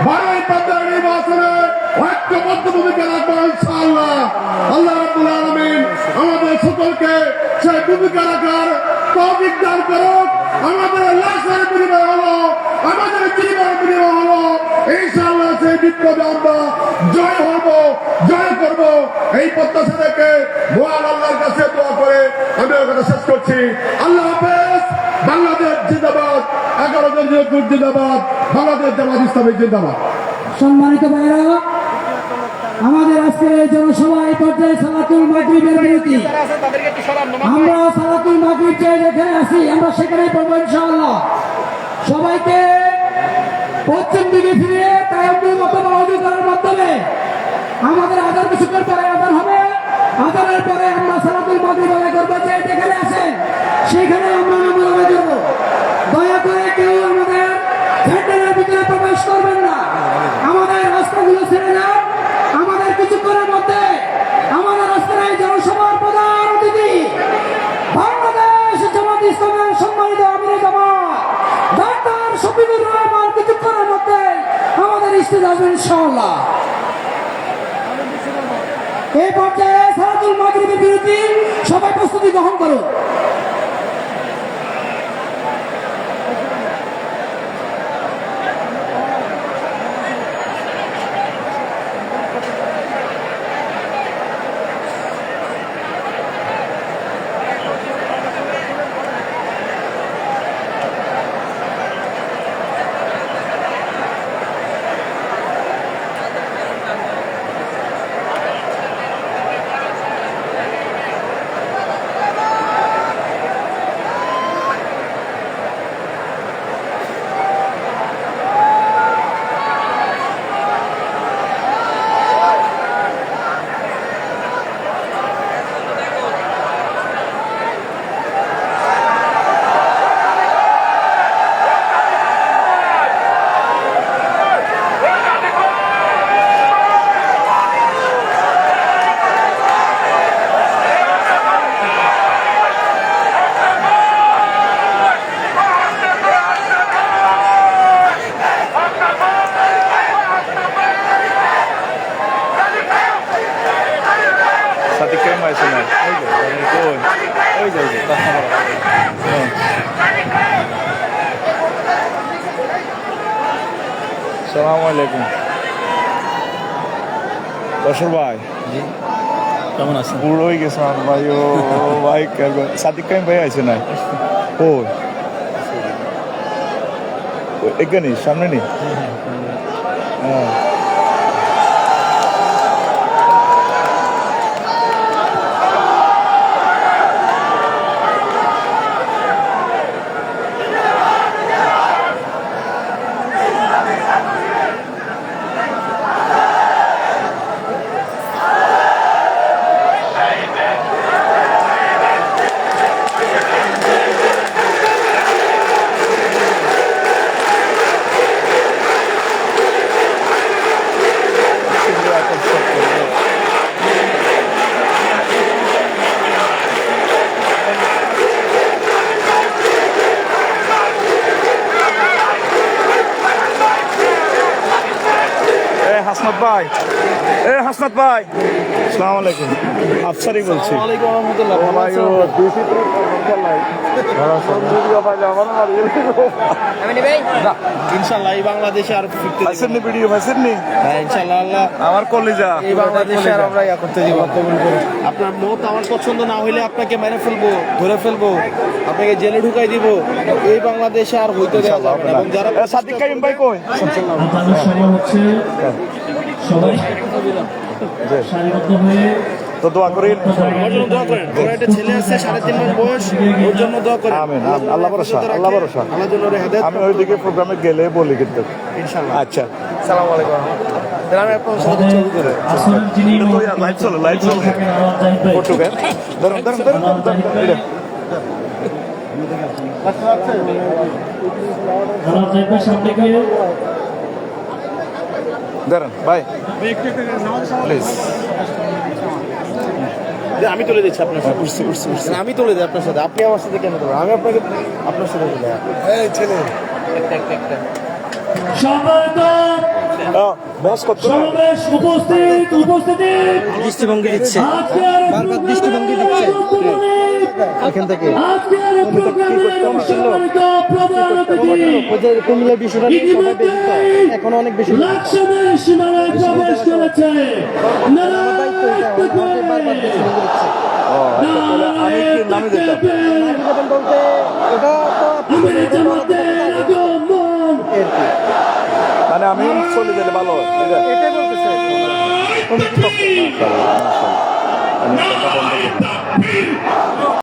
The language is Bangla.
12 পর্যায়ের নির্বাচনে ঐক্যবদ্ধ ভূমিকা রাখবো ইনশাআল্লাহ। আল্লাহ রাব্বুল আলামিন আমাদের সকলকে সেই ভূমিকা রাখার তৌফিক দান করুক। আমাদের লাশের বিনিময় হলো, আমাদের জীবনের বিনিময় হলো ইনশাআল্লাহ সেই বিপ্লবে আমরা জয় হব, জয় করব। এই প্রত্যাশা থেকে মহান আল্লাহর কাছে দোয়া করে আমি ওর কথা শেষ করছি। আল্লাহ হাফেজ। বাংলাদেশ জিন্দাবাদ, 11 জন জিন্দাবাদ, বাংলাদেশ জামাত ইসলামী জিন্দাবাদ। সম্মানিত ভাইরা, আমাদের আজকের এই জনসভায় পর্যায়ে সালাতুল মাগরিবের বিরতি, আমরা সালাতুল মাগরিব যে যেখানে আছি আমরা সেখানেই পড়বো ইনশাআল্লাহ। সবাইকে পশ্চিম দিকে ফিরে তায়াম্মুম অথবা ওযু করার মাধ্যমে আমাদের আজান কিছুক্ষণ পরে আজান হবে। আজানের পরে আমরা সালাতুল মাগরিব আদায় করবো। যে যেখানে আছেন সেখানে আমরা নামাজ আদায় করবো। দয়া করে কেউ আমাদের প্যান্ডেলের ভিতরে প্রবেশ করবেন না, আমাদের রাস্তাগুলো ছেড়ে যান। আমাদের কিছুক্ষণের মধ্যে আমাদের রাস্তায় জনসভার প্রধান অতিথি বাংলাদেশ জামাত ইসলামের সম্মানিত আমির জামাত ডাক্তার শফিকুর রহমান কিছুক্ষণের মধ্যে আমাদের স্টেজে আসবেন ইনশাআল্লাহ। এই পর্যায়ে সালাতুল মাগরিবের বিরতি, সবাই প্রস্তুতি গ্রহণ করুন। সালামু আলাইকুম। বসর ভাই কেমন আছেন? বুড়ো হয়ে গেছে ভাই। ও ভাই সাদিক কাইম ভাই আছে না? ও এখানে সামনে নেই। হ্যাঁ হাসনাত ভাই, হাসনাত ভাই, আসসালামু আলাইকুম। আফসারি বলছি। ইনশাআল্লাহ এই বাংলাদেশে আর ফিরতে পাইছেন ভিডিও পাইছেন নি? ইনশাআল্লাহ আল্লাহ আমার কলিজা এই বাংলাদেশে আর আমরা ইয়া করতে দিব। আপনার মত আমার পছন্দ না হইলে আপনাকে মেরে ফেলবো, ধরে ফেলবো, আপনাকে জেলে ঢুকাই দিব। এই বাংলাদেশে আর হইতে দেওয়া যাবে না। এবং যারা সাদিক কাইম ভাই কই? সবাই সারিবদ্ধ হয়ে তো দোয়া করেন, আমার জন্য দোয়া করেন। ওর একটা ছেলে আছে 3.5 মাস বয়স, ওর জন্য দোয়া করেন। আমিন। আল্লাহ ভরসা, আল্লাহ ভরসা। আল্লাহ জন্য ওর হেদায়েত। আমি ওইদিকে প্রোগ্রামে গেলে বলি কিন্তু ইনশাআল্লাহ। আচ্ছা। আসসালামু আলাইকুম। তাহলে আমি আপনার সাথে ছবি করে আসলে যিনি লাইট চলে, লাইট চলে। পর্তুগাল ধরুন ধরুন ধরুন সামনে গিয়ে ধরুন ভাই প্লিজ। আমি তুলে দিচ্ছি আপনার সাথে। আমি তুলে দিই আপনার সাথে। আপনি আমার সাথে কেন দেবেন? আমি আপনাকে আপনার সাথে তুলে। এই ছেলে একটা সম্মানিত বস কত সমাবেশ উপস্থিতি দৃষ্টিভঙ্গি দিচ্ছে আজকের বারবার দৃষ্টিভঙ্গি দিচ্ছে এখান থেকে আজকের প্রোগ্রামের সম্মানিত প্রধান অতিথি কুমিল্লা বিষয়টা এখন অনেক বেশি লাকসামের সীমানায় প্রবেশ করেছে নারায়ণ তাকবীর, নারায়ণ তাকবীর, বলতে এটা তো আমির জামাতের আগমন। মানে আমি চলে গেলে ভালো হয় ঠিক আছে এটাই বলতেছে আমি কথা বন্ধ করি।